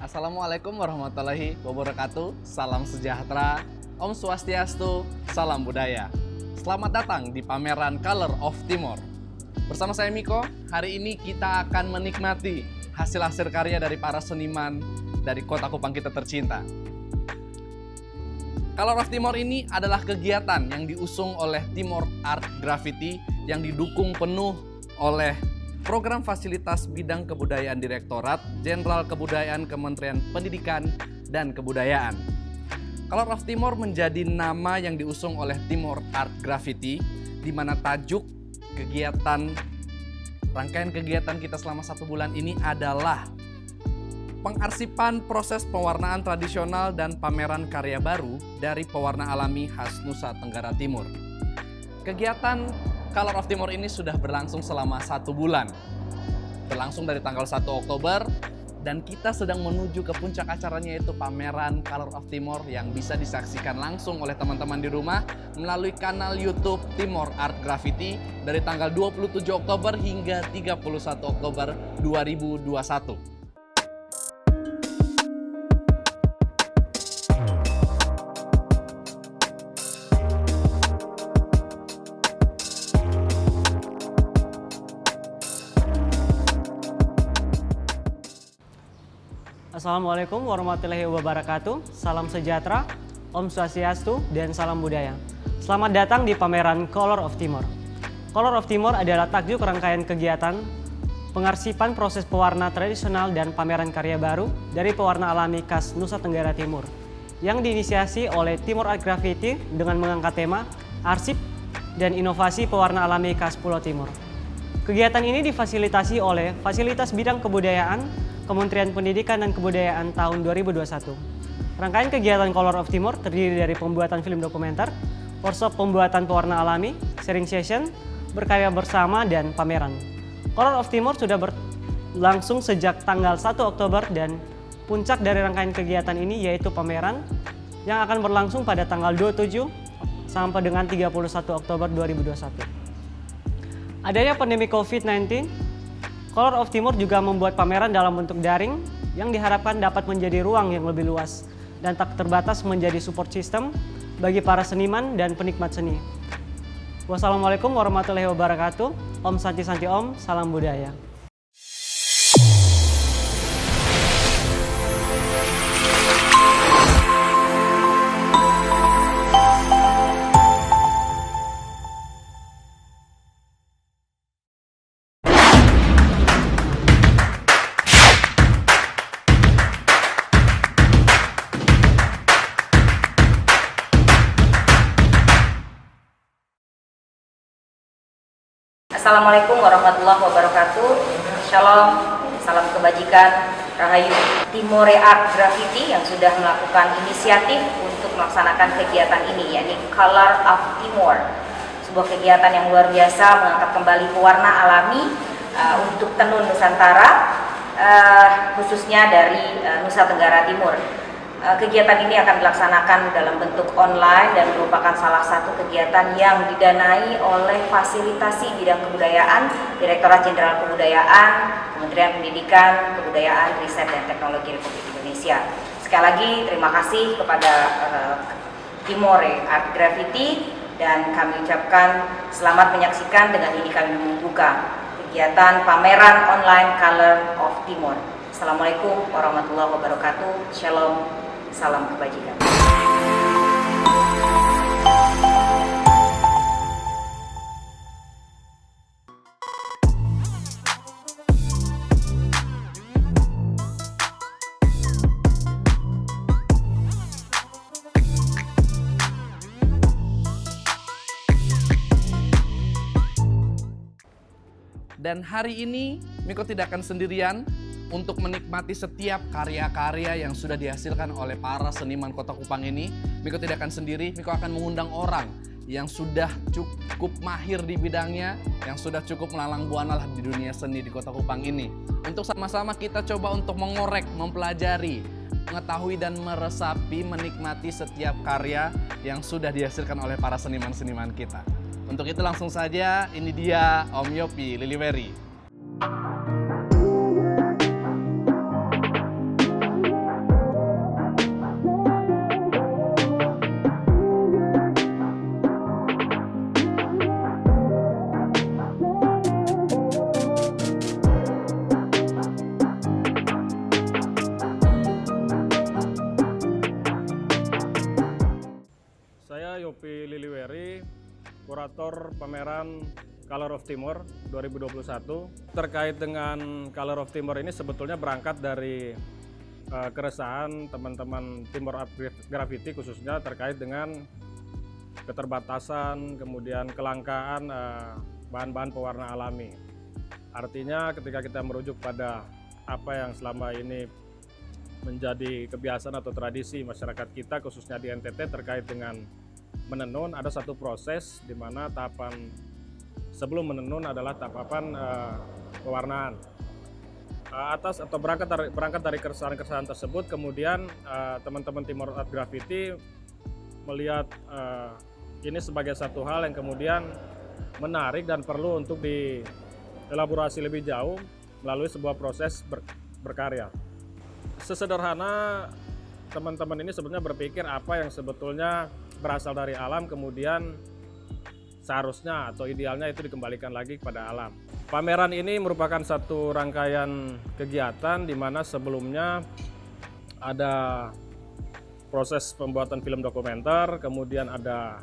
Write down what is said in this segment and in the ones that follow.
Assalamualaikum warahmatullahi wabarakatuh. Salam sejahtera, Om Swastiastu, salam budaya. Selamat datang di pameran Color of Timor. Bersama saya Miko, hari ini kita akan menikmati hasil-hasil karya dari para seniman dari kota Kupang kita tercinta. Color of Timor ini adalah kegiatan yang diusung oleh Timor Art Graffiti yang didukung penuh oleh Program Fasilitas Bidang Kebudayaan Direktorat Jenderal Kebudayaan Kementerian Pendidikan dan Kebudayaan. Color of Timor menjadi nama yang diusung oleh Timor Art Graffiti, di mana tajuk rangkaian kegiatan kita selama 1 bulan ini adalah pengarsipan proses pewarnaan tradisional dan pameran karya baru dari pewarna alami khas Nusa Tenggara Timur. Kegiatan Color of Timor ini sudah berlangsung selama 1 bulan. Berlangsung dari tanggal 1 Oktober dan kita sedang menuju ke puncak acaranya, yaitu pameran Color of Timor yang bisa disaksikan langsung oleh teman-teman di rumah melalui kanal YouTube Timor Art Graffiti dari tanggal 27 Oktober hingga 31 Oktober 2021. Assalamualaikum warahmatullahi wabarakatuh. Salam sejahtera, Om Swastiastu, dan salam budaya. Selamat datang di pameran Color of Timor. Color of Timor adalah tajuk rangkaian kegiatan pengarsipan proses pewarna tradisional dan pameran karya baru dari pewarna alami khas Nusa Tenggara Timur yang diinisiasi oleh Timor Art Graffiti dengan mengangkat tema arsip dan inovasi pewarna alami khas Pulau Timor. Kegiatan ini difasilitasi oleh Fasilitas Bidang Kebudayaan Kementerian Pendidikan dan Kebudayaan tahun 2021. Rangkaian kegiatan Color of Timor terdiri dari pembuatan film dokumenter, workshop pembuatan pewarna alami, sharing session, berkarya bersama, dan pameran. Color of Timor sudah berlangsung sejak tanggal 1 Oktober dan puncak dari rangkaian kegiatan ini yaitu pameran yang akan berlangsung pada tanggal 27 sampai dengan 31 Oktober 2021. Adanya pandemi COVID-19, Color of Timor juga membuat pameran dalam bentuk daring yang diharapkan dapat menjadi ruang yang lebih luas dan tak terbatas menjadi support system bagi para seniman dan penikmat seni. Wassalamualaikum warahmatullahi wabarakatuh. Om Santi Santi Om, salam budaya. Assalamualaikum warahmatullahi wabarakatuh. Shalom, salam kebajikan, Rahayu. Timore Art Graffiti yang sudah melakukan inisiatif untuk melaksanakan kegiatan ini, yakni Color of Timor. Sebuah kegiatan yang luar biasa mengangkat kembali pewarna alami untuk tenun Nusantara, khususnya dari Nusa Tenggara Timur. Kegiatan ini akan dilaksanakan dalam bentuk online dan merupakan salah satu kegiatan yang didanai oleh Fasilitasi Bidang Kebudayaan, Direktorat Jenderal Kebudayaan, Kementerian Pendidikan, Kebudayaan, Riset dan Teknologi Republik Indonesia. Sekali lagi terima kasih kepada Timore Art Graffiti dan kami ucapkan selamat menyaksikan. Dengan ini kami membuka kegiatan pameran online Color of Timor. Assalamualaikum warahmatullahi wabarakatuh. Shalom. Salam kebajikan. Dan hari ini Miko tidak akan sendirian untuk menikmati setiap karya-karya yang sudah dihasilkan oleh para seniman Kota Kupang ini. Miko tidak akan sendiri, Miko akan mengundang orang yang sudah cukup mahir di bidangnya, yang sudah cukup melalang buana di dunia seni di Kota Kupang ini. Untuk sama-sama kita coba untuk mengorek, mempelajari, mengetahui dan meresapi, menikmati setiap karya yang sudah dihasilkan oleh para seniman-seniman kita. Untuk itu langsung saja, ini dia Om Yopi Liliweri. Saya Yopi Liliweri, kurator pameran Color of Timor 2021. Terkait dengan Color of Timor ini sebetulnya berangkat dari keresahan teman-teman Timor Art Graffiti, khususnya terkait dengan keterbatasan, kemudian kelangkaan bahan-bahan pewarna alami. Artinya ketika kita merujuk pada apa yang selama ini menjadi kebiasaan atau tradisi masyarakat kita, khususnya di NTT, terkait dengan menenun, ada satu proses di mana tahapan sebelum menenun adalah tahapan pewarnaan. Atas atau berangkat dari keresahan-keresahan tersebut, kemudian teman-teman Timor Art Graffiti melihat ini sebagai satu hal yang kemudian menarik dan perlu untuk dielaborasi lebih jauh melalui sebuah proses berkarya. Sesederhana teman-teman ini sebenarnya berpikir apa yang sebetulnya berasal dari alam kemudian seharusnya atau idealnya itu dikembalikan lagi kepada alam. Pameran ini merupakan satu rangkaian kegiatan di mana sebelumnya ada proses pembuatan film dokumenter, kemudian ada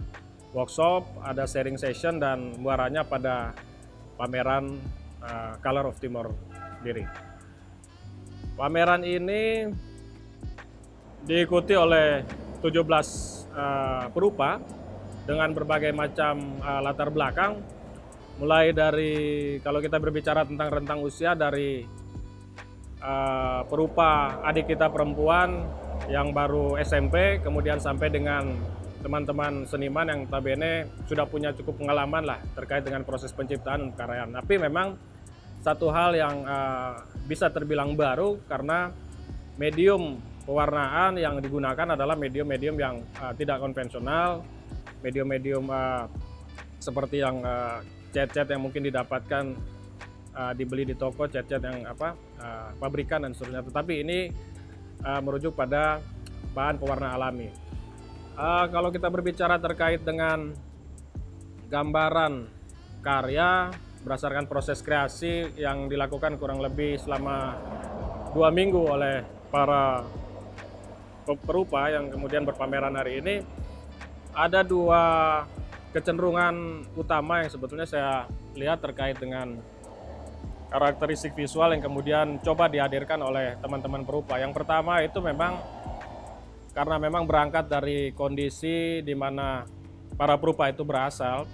workshop, ada sharing session, dan muaranya pada pameran Color of Timor sendiri. Pameran ini diikuti oleh 17 perupa dengan berbagai macam latar belakang, mulai dari kalau kita berbicara tentang rentang usia dari perupa adik kita perempuan yang baru SMP, kemudian sampai dengan teman-teman seniman yang notabene sudah punya cukup pengalaman lah terkait dengan proses penciptaan karya. Tapi memang satu hal yang bisa terbilang baru karena medium pewarnaan yang digunakan adalah medium-medium yang tidak konvensional, medium-medium seperti yang cat-cat yang mungkin didapatkan dibeli di toko, cat-cat yang pabrikan dan seterusnya. Tetapi ini merujuk pada bahan pewarna alami. Kalau kita berbicara terkait dengan gambaran karya berdasarkan proses kreasi yang dilakukan kurang lebih selama 2 minggu oleh para perupa yang kemudian berpameran hari ini, ada 2 kecenderungan utama yang sebetulnya saya lihat terkait dengan karakteristik visual yang kemudian coba dihadirkan oleh teman-teman perupa. Yang pertama itu memang karena memang berangkat dari kondisi di mana para perupa itu berasal,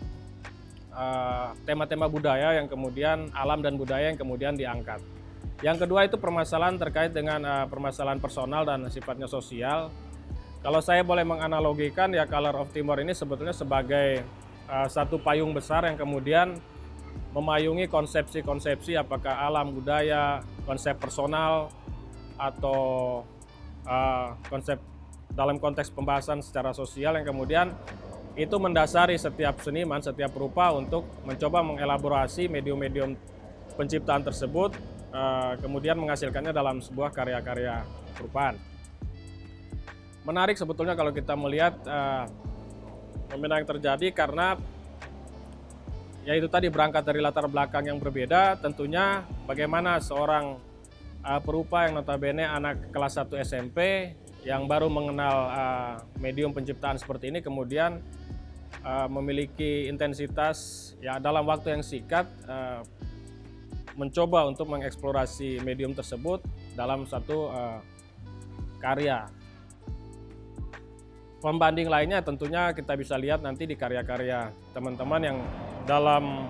tema-tema budaya yang kemudian alam dan budaya yang kemudian diangkat. Yang kedua itu permasalahan terkait dengan permasalahan personal dan sifatnya sosial. Kalau saya boleh menganalogikan ya Color of Timor ini sebetulnya sebagai satu payung besar yang kemudian memayungi konsepsi-konsepsi apakah alam budaya, konsep personal atau konsep dalam konteks pembahasan secara sosial yang kemudian itu mendasari setiap seniman, setiap rupa untuk mencoba mengelaborasi medium-medium penciptaan tersebut, kemudian menghasilkannya dalam sebuah karya-karya perupaan. Menarik sebetulnya kalau kita melihat fenomena yang terjadi karena ya itu tadi berangkat dari latar belakang yang berbeda, tentunya bagaimana seorang perupa yang notabene anak kelas 1 SMP yang baru mengenal medium penciptaan seperti ini kemudian memiliki intensitas ya dalam waktu yang singkat mencoba untuk mengeksplorasi medium tersebut dalam satu karya. Pembanding lainnya tentunya kita bisa lihat nanti di karya-karya teman-teman yang dalam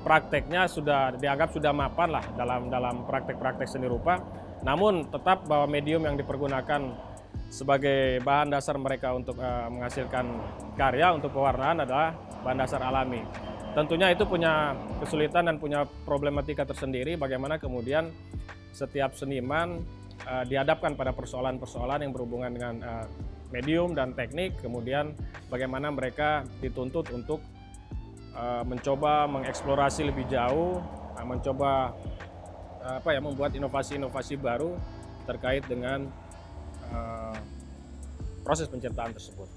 prakteknya sudah dianggap sudah mapan lah dalam praktek-praktek seni rupa. Namun tetap bahwa medium yang dipergunakan sebagai bahan dasar mereka untuk menghasilkan karya untuk pewarnaan adalah bahan dasar alami. Tentunya itu punya kesulitan dan punya problematika tersendiri bagaimana kemudian setiap seniman dihadapkan pada persoalan-persoalan yang berhubungan dengan medium dan teknik, kemudian bagaimana mereka dituntut untuk mencoba mengeksplorasi lebih jauh, mencoba membuat inovasi-inovasi baru terkait dengan proses penciptaan tersebut.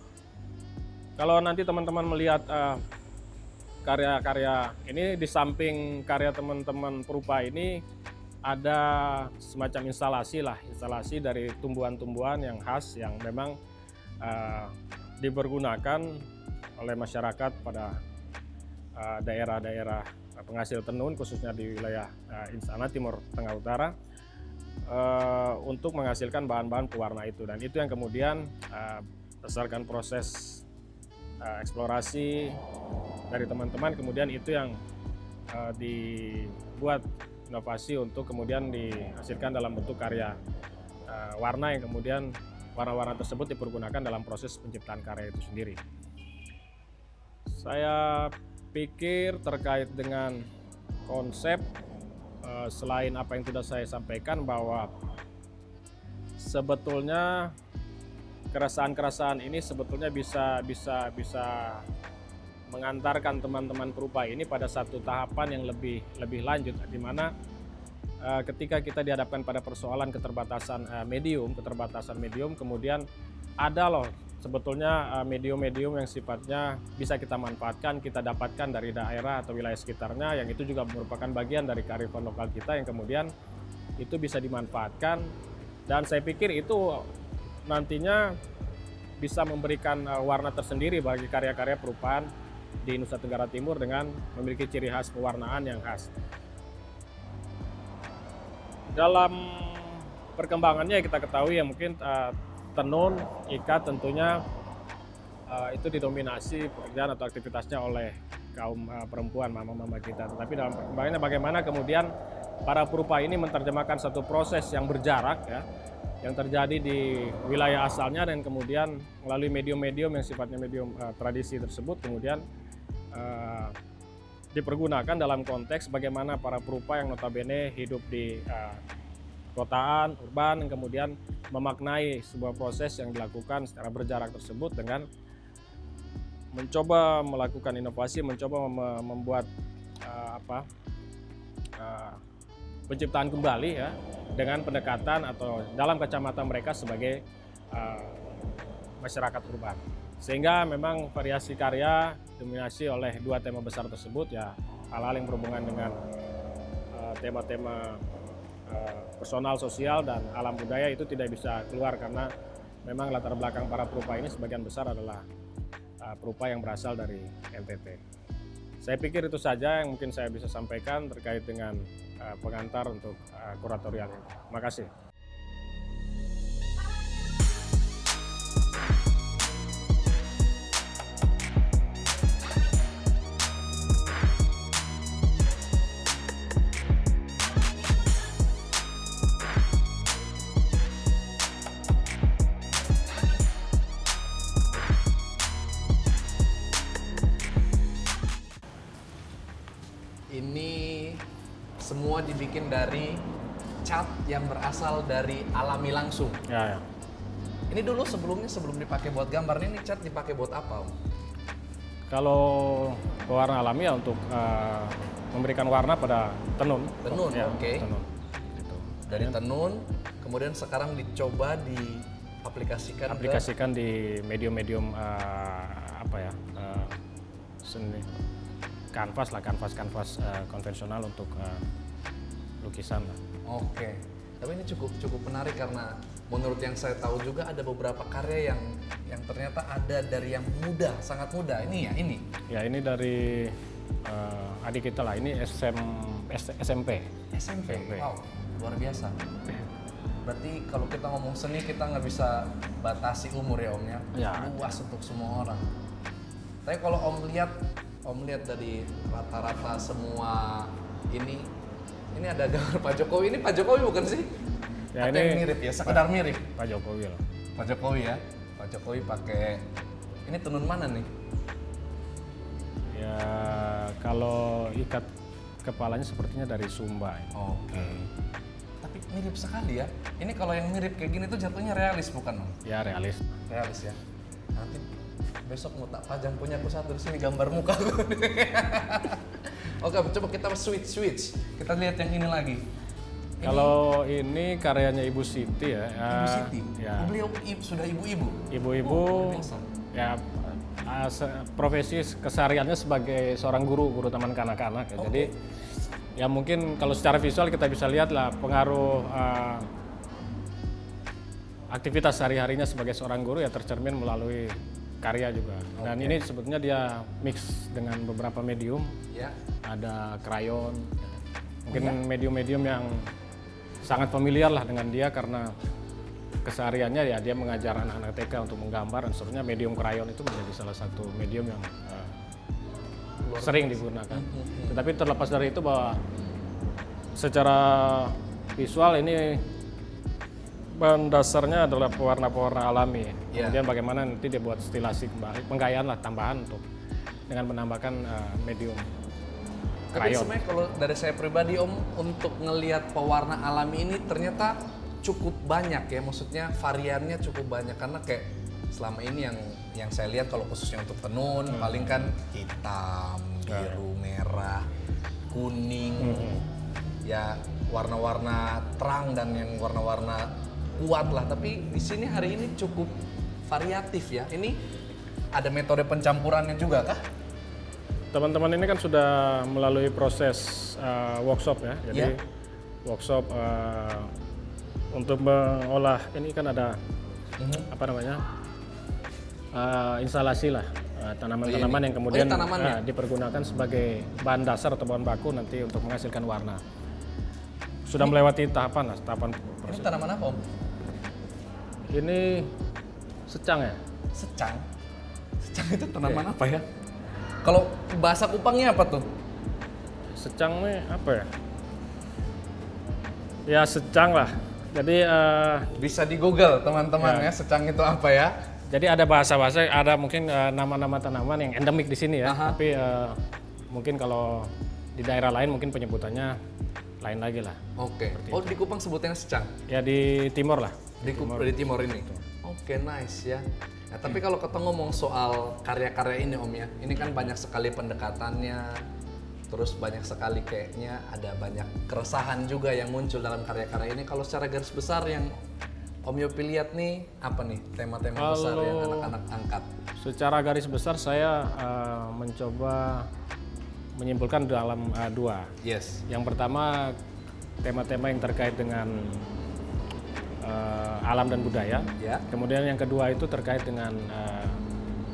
Kalau nanti teman-teman melihat karya-karya ini, di samping karya teman-teman perupa ini ada semacam instalasi dari tumbuhan-tumbuhan yang khas yang memang dipergunakan oleh masyarakat pada daerah-daerah penghasil tenun khususnya di wilayah Insana Timur Tengah Utara untuk menghasilkan bahan-bahan pewarna itu, dan itu yang kemudian berdasarkan proses eksplorasi dari teman-teman kemudian itu yang dibuat inovasi untuk kemudian dihasilkan dalam bentuk karya warna yang kemudian warna-warna tersebut dipergunakan dalam proses penciptaan karya itu sendiri. Saya pikir terkait dengan konsep selain apa yang sudah saya sampaikan bahwa sebetulnya keresahan-keresahan ini sebetulnya bisa mengantarkan teman-teman perupa ini pada satu tahapan yang lebih lanjut, di mana ketika kita dihadapkan pada persoalan keterbatasan medium, kemudian ada loh sebetulnya medium-medium yang sifatnya bisa kita manfaatkan, kita dapatkan dari daerah atau wilayah sekitarnya, yang itu juga merupakan bagian dari kearifan lokal kita yang kemudian itu bisa dimanfaatkan, dan saya pikir itu nantinya bisa memberikan warna tersendiri bagi karya-karya perupaan di Nusa Tenggara Timur dengan memiliki ciri khas pewarnaan yang khas. Dalam perkembangannya kita ketahui ya mungkin tenun, ikat tentunya itu didominasi pekerjaan atau aktivitasnya oleh kaum perempuan, mama-mama kita. Tetapi dalam perkembangannya bagaimana kemudian para perupa ini menerjemahkan satu proses yang berjarak ya, yang terjadi di wilayah asalnya dan kemudian melalui medium-medium yang sifatnya medium tradisi tersebut kemudian dipergunakan dalam konteks bagaimana para perupa yang notabene hidup di kotaan, urban, yang kemudian memaknai sebuah proses yang dilakukan secara berjarak tersebut dengan mencoba melakukan inovasi, mencoba membuat penciptaan kembali ya dengan pendekatan atau dalam kacamata mereka sebagai masyarakat urban. Sehingga memang variasi karya dominasi oleh dua tema besar tersebut ya, hal-hal yang berhubungan dengan tema-tema personal, sosial, dan alam budaya itu tidak bisa keluar karena memang latar belakang para perupa ini sebagian besar adalah perupa yang berasal dari NTT. Saya pikir itu saja yang mungkin saya bisa sampaikan terkait dengan pengantar untuk kuratorial ini. Terima kasih. semua dibikin dari cat yang berasal dari alami langsung. Ya. Ini dulu sebelum dipakai buat gambar, ini cat dipakai buat apa, Om? Kalau pewarna alami ya untuk memberikan warna pada tenun. Tenun, Ya, oke. tenun. Gitu. Dari tenun, kemudian sekarang dicoba diaplikasikan di medium-medium seni kanvas konvensional untuk lukisan lah. Oke. Tapi ini cukup menarik karena menurut yang saya tahu juga ada beberapa karya yang ternyata ada dari yang muda, sangat muda. Ini ya, ini. Ya ini dari adik kita lah, ini SMP. SMP. Wow, luar biasa. Berarti kalau kita ngomong seni kita nggak bisa batasi umur ya, Om ya. Ya. Luas untuk semua orang. Tapi kalau Om lihat dari rata-rata semua ini ada gambar Pak Jokowi. Ini Pak Jokowi bukan sih? Ya, atau ini yang mirip ya, sekedar mirip. Pak Jokowi lah. Pak Jokowi ya. Pak Jokowi pakai ini tenun mana nih? Ya kalau ikat kepalanya sepertinya dari Sumba. Oke. Tapi mirip sekali ya. Ini kalau yang mirip kayak gini tuh jatuhnya realis bukan, Om? Ya realis. Realis ya. Nanti besok mau tak pajang punya aku satu di sini gambar muka aku. Oke, coba kita switch. Kita lihat yang ini lagi. Kalau ini karyanya Ibu Siti ya. Ibu Siti. Ya. Beliau sudah ibu-ibu. Ibu-ibu luar biasa. ya profesi kesehariannya sebagai seorang guru taman kanak-kanak ya. Jadi ya mungkin kalau secara visual kita bisa lihat lah pengaruh aktivitas sehari-harinya sebagai seorang guru ya tercermin melalui karya juga. Dan ini sebetulnya dia mix dengan beberapa medium. Ya. Ada krayon, mungkin medium-medium yang sangat familiar lah dengan dia karena kesehariannya ya dia mengajar anak-anak TK untuk menggambar dan seterusnya medium krayon itu menjadi salah satu medium yang sering digunakan. Tetapi terlepas dari itu bahwa secara visual ini bahan dasarnya adalah pewarna-pewarna alami. Yeah. Kemudian bagaimana nanti dia buat stilasi kembali, penggayaan lah tambahan untuk dengan menambahkan medium Tapi krayon. sebenarnya kalau dari saya pribadi, Om, untuk ngelihat pewarna alami ini ternyata cukup banyak ya, maksudnya variannya cukup banyak karena kayak selama ini yang saya lihat kalau khususnya untuk tenun paling kan hitam, biru, merah, kuning, ya warna-warna terang dan yang warna-warna kuat lah. Tapi di sini hari ini cukup variatif ya. Ini ada metode pencampurannya juga kah? Teman-teman ini kan sudah melalui proses workshop ya. Jadi workshop untuk mengolah ini kan ada apa namanya instalasi lah tanaman-tanaman yang kemudian dipergunakan sebagai bahan dasar atau bahan baku nanti untuk menghasilkan warna. Sudah melewati tahapan proses. Ini tanaman apa, Om? Ini secang ya. Secang? Secang itu tanaman apa ya? Kalau bahasa Kupangnya apa tuh? Secang ini apa ya? Ya secang lah. Jadi Bisa di Google teman-teman ya, secang itu apa ya? jadi ada bahasa-bahasa, ada mungkin nama-nama tanaman yang endemik di sini ya. Tapi mungkin kalau di daerah lain mungkin penyebutannya lain lagi lah. Oke. Oh, di Kupang sebutannya secang? Ya di timur lah. Di timur ini? Oke, nice ya. Nah, tapi kalau kita ngomong soal karya-karya ini, Om ya, ini kan banyak sekali pendekatannya, terus banyak sekali kayaknya ada banyak keresahan juga yang muncul dalam karya-karya ini. Kalau secara garis besar yang Om Yopi lihat nih, apa nih tema-tema besar yang anak-anak angkat? Secara garis besar saya mencoba menyimpulkan dalam dua. Yes. Yang pertama tema-tema yang terkait dengan alam dan budaya. Ya. Kemudian yang kedua itu terkait dengan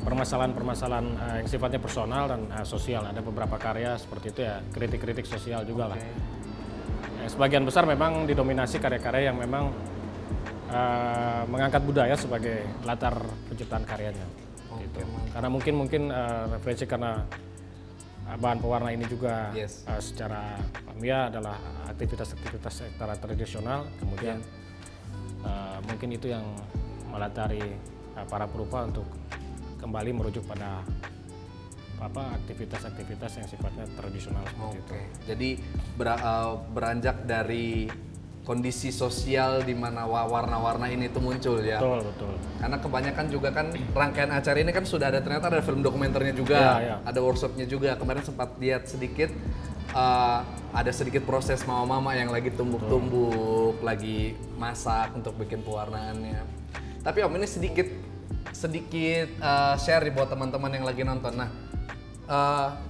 permasalahan-permasalahan yang sifatnya personal dan sosial. Ada beberapa karya seperti itu ya, kritik-kritik sosial juga lah. Sebagian besar memang didominasi karya-karya yang memang mengangkat budaya sebagai latar penciptaan karyanya. Gitu. Karena mungkin referensi karena bahan pewarna ini juga secara alamiah adalah aktivitas-aktivitas secara tradisional. Kemudian mungkin itu yang melatari para perupa untuk kembali merujuk pada aktivitas-aktivitas yang sifatnya tradisional seperti itu. Oke. Jadi beranjak dari kondisi sosial di mana warna-warna ini tuh muncul ya. Betul. Karena kebanyakan juga kan rangkaian acara ini kan sudah ada, ternyata ada film dokumenternya juga, Ya. ada workshopnya juga. Kemarin sempat lihat sedikit, ada sedikit proses mama-mama yang lagi tumbuk-tumbuk, lagi masak untuk bikin pewarnaannya. Tapi Om, ini sedikit share buat teman-teman yang lagi nonton. Nah,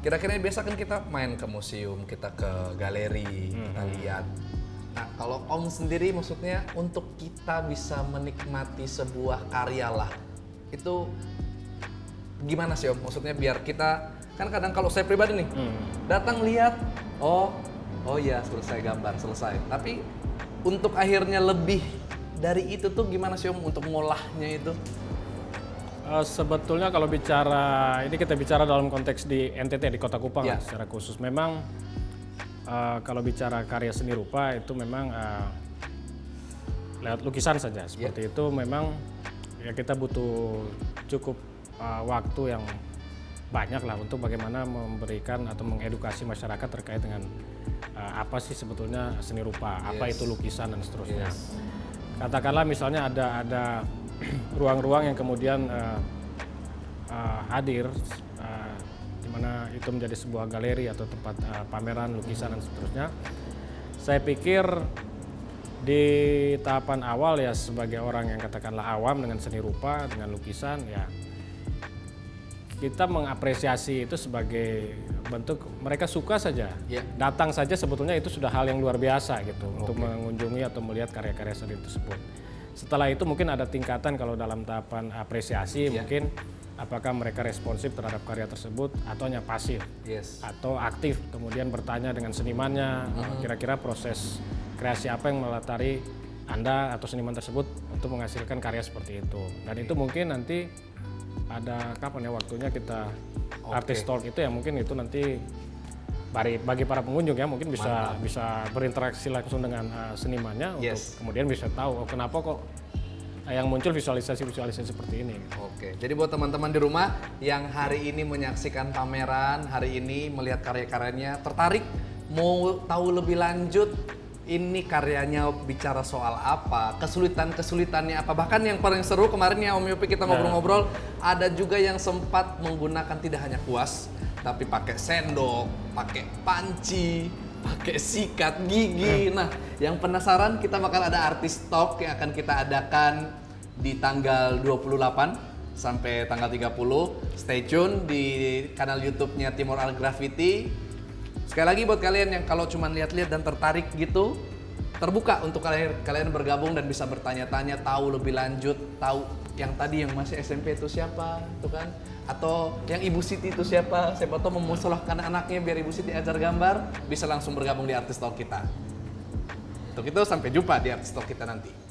kira-kira biasa kan kita main ke museum, kita ke galeri, kita lihat. Nah, kalau Om sendiri maksudnya untuk kita bisa menikmati sebuah karya lah, itu gimana sih Om? Maksudnya biar kita, kan kadang kalau saya pribadi nih, datang lihat, oh ya selesai gambar, selesai. Tapi untuk akhirnya lebih dari itu tuh gimana sih Om untuk ngolahnya itu? Sebetulnya kalau ini kita bicara dalam konteks di NTT, di Kota Kupang Ya. secara khusus. Memang kalau bicara karya seni rupa itu memang lewat lukisan saja seperti itu, memang ya kita butuh cukup waktu yang banyak lah untuk bagaimana memberikan atau mengedukasi masyarakat terkait dengan apa sih sebetulnya seni rupa, apa itu lukisan dan seterusnya. Katakanlah misalnya ada ruang-ruang yang kemudian hadir di mana itu menjadi sebuah galeri atau tempat pameran lukisan dan seterusnya. Saya pikir di tahapan awal ya sebagai orang yang katakanlah awam dengan seni rupa, dengan lukisan, ya kita mengapresiasi itu sebagai bentuk mereka suka saja, datang saja sebetulnya itu sudah hal yang luar biasa gitu untuk mengunjungi atau melihat karya-karya seni tersebut. Setelah itu mungkin ada tingkatan kalau dalam tahapan apresiasi mungkin apakah mereka responsif terhadap karya tersebut atau hanya pasif atau aktif kemudian bertanya dengan senimannya kira-kira proses kreasi apa yang melatari Anda atau seniman tersebut untuk menghasilkan karya seperti itu. Dan itu mungkin nanti ada kapan ya waktunya kita artist talk itu ya, mungkin itu nanti bagi para pengunjung ya mungkin bisa berinteraksi langsung dengan senimannya untuk kemudian bisa tahu kenapa kok yang muncul visualisasi seperti ini. Oke, jadi buat teman-teman di rumah yang hari ini menyaksikan pameran, hari ini melihat karya-karyanya, tertarik mau tahu lebih lanjut ini karyanya bicara soal apa, kesulitannya apa, bahkan yang paling seru kemarin ya Om Yopi kita ngobrol-ngobrol, ada juga yang sempat menggunakan tidak hanya kuas, tapi pakai sendok, pakai panci, pakai sikat gigi. Nah, yang penasaran kita bakal ada artis talk yang akan kita adakan di tanggal 28 sampai tanggal 30. Stay tune di kanal YouTube-nya Timor Art Graffiti. Sekali lagi buat kalian yang kalau cuma lihat-lihat dan tertarik gitu, terbuka untuk kalian bergabung dan bisa bertanya-tanya, tahu lebih lanjut, tahu yang tadi yang masih SMP itu siapa, tuh kan? Atau yang Ibu Siti itu siapa tahu memusolahkan anaknya biar Ibu Siti ajar gambar, bisa langsung bergabung di Artist Talk kita. Untuk itu sampai jumpa di Artist Talk kita nanti.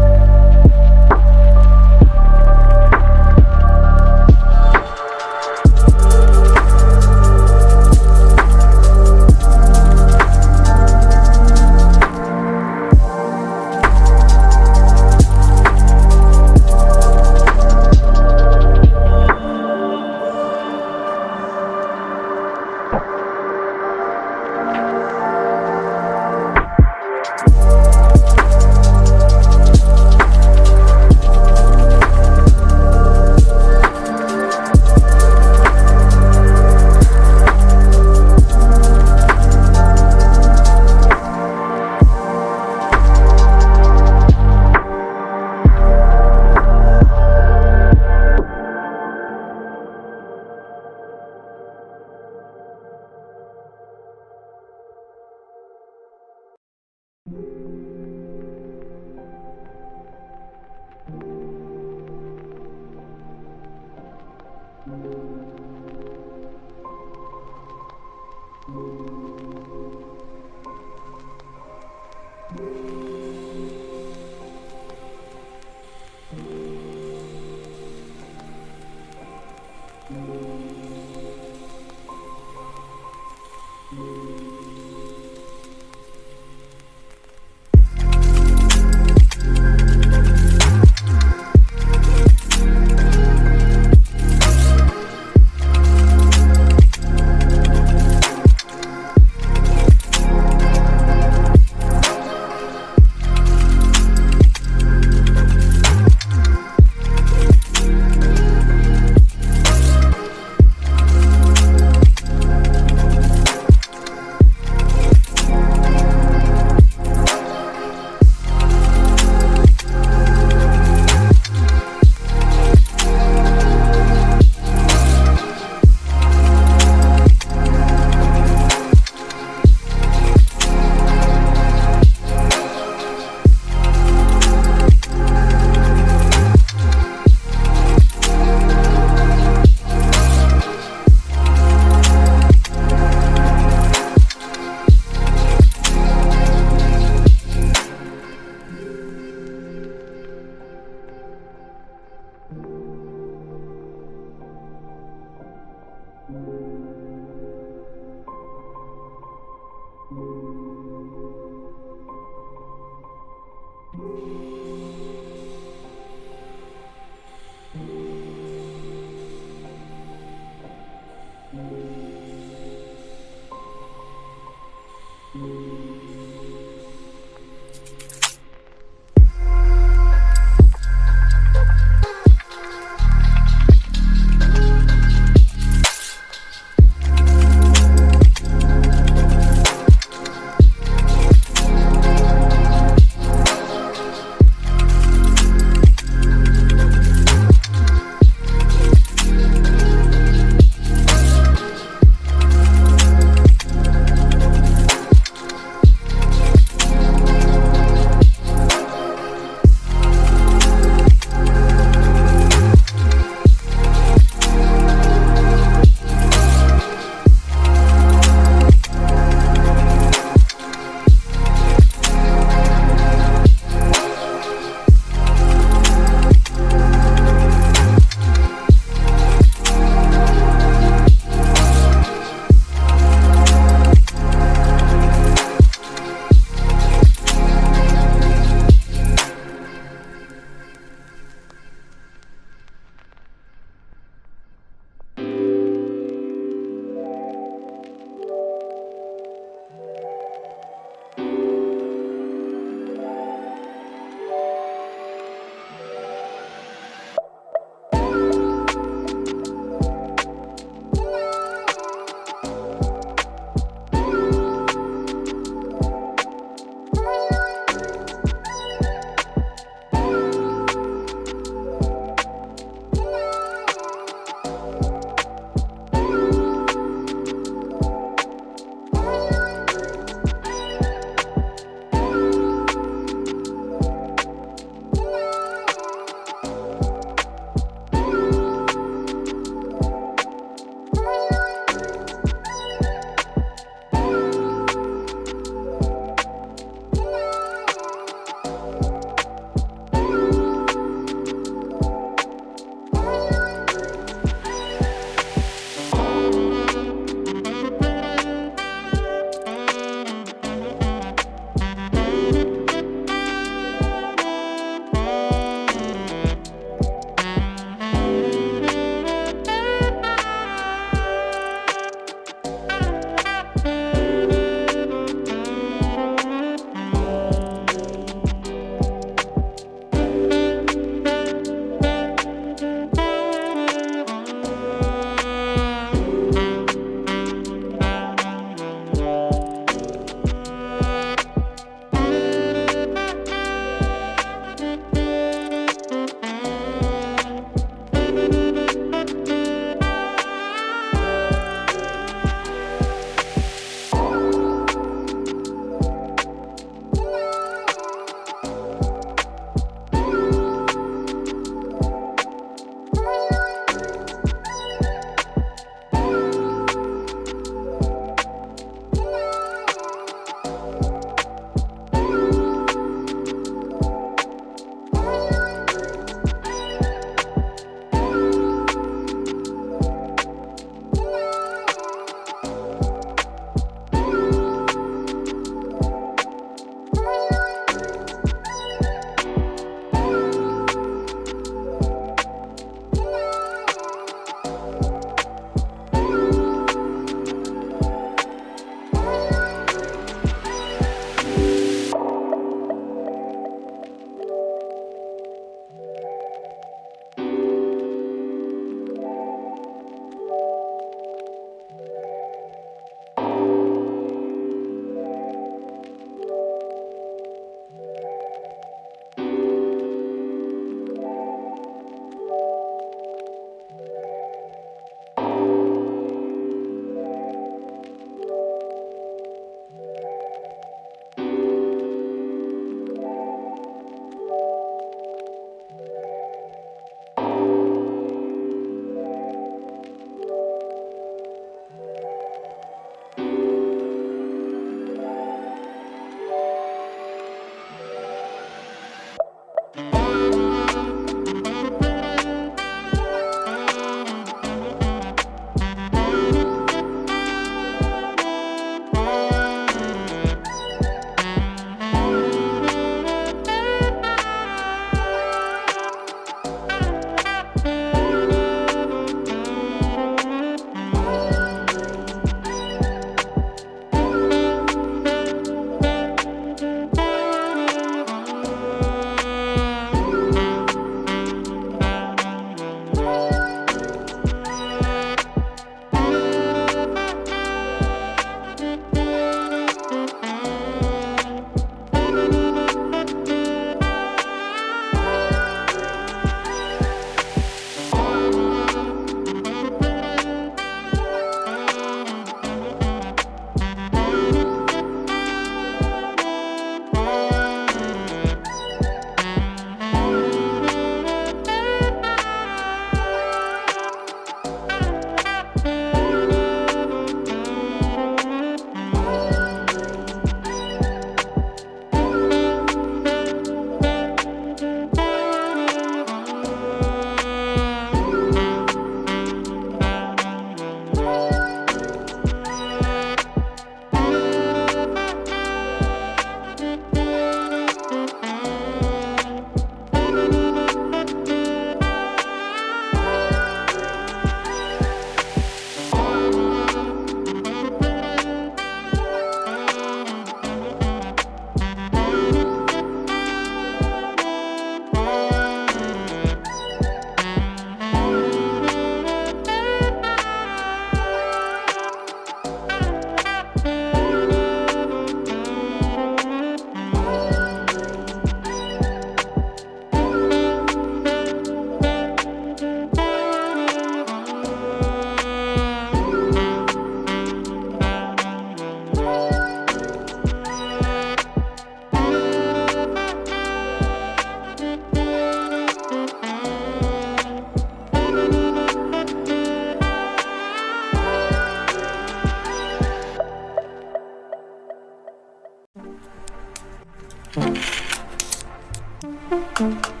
Timur.